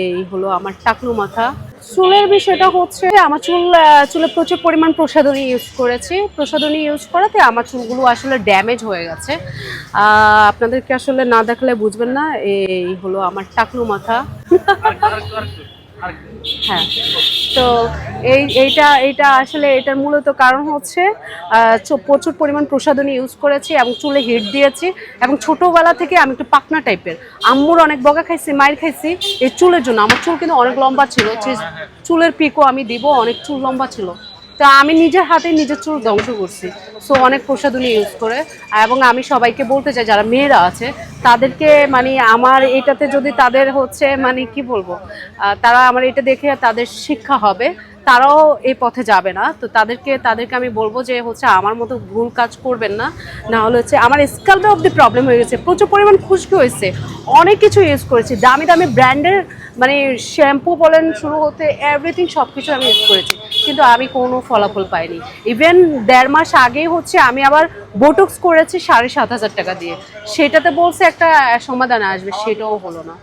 এই হলো আমার টাকলু মাথা। চুলের বিষয়টা হচ্ছে আমার চুলে প্রচুর পরিমাণ প্রসাধনী ইউজ করেছি। প্রসাধনী ইউজ করাতে আমার চুলগুলো আসলে ড্যামেজ হয়ে গেছে। আপনাদেরকে আসলে না দেখলে বুঝবেন না। এই হলো আমার টাকলু মাথা। হ্যাঁ, তো এইটা আসলে এটার মূলত কারণ হচ্ছে প্রচুর পরিমাণ প্রসাধনী ইউজ করেছি এবং চুলে হিট দিয়েছি, এবং ছোটোবেলা থেকে আমি একটু পাকনা টাইপের। আম্মুর অনেক বকা খাইছি, মায়ের খাইছি এই চুলের জন্য। আমার চুল কিন্তু অনেক লম্বা ছিল, চুলের পিকও আমি দিব, অনেক চুল লম্বা ছিল। তো আমি নিজের হাতে নিজের চুল ধ্বংস করছি, সো অনেক প্রসাধনী ইউজ করে। এবং আমি সবাইকে বলতে চাই যারা মেয়েরা আছে তাদেরকে, মানে আমার এটাতে যদি তাদের হচ্ছে মানে কি বলবো, তারা আমার এটা দেখে তাদের শিক্ষা হবে, তারাও এই পথে যাবে না। তো তাদেরকে আমি বলবো যে হচ্ছে আমার মতো ভুল কাজ করবেন না। না হলে হচ্ছে আমার স্কাল্পে অব্দি প্রবলেম হয়ে গেছে, প্রচুর পরিমাণ খুশকি হয়েছে, অনেক কিছু ইউজ করেছি, দামি দামি ব্র্যান্ডের মানে শ্যাম্পু বলেন শুরু হতে এভরিথিং সব কিছু আমি ইউজ করেছি, কিন্তু আমি কোনো ফলাফল পাইনি। ইভেন 1.5 মাস আগেই হচ্ছে আমি আবার বোটক্স করেছি 7,500 টাকা দিয়ে, সেটাতে বলছে একটা সমাধান আসবে, সেটাও হলো না।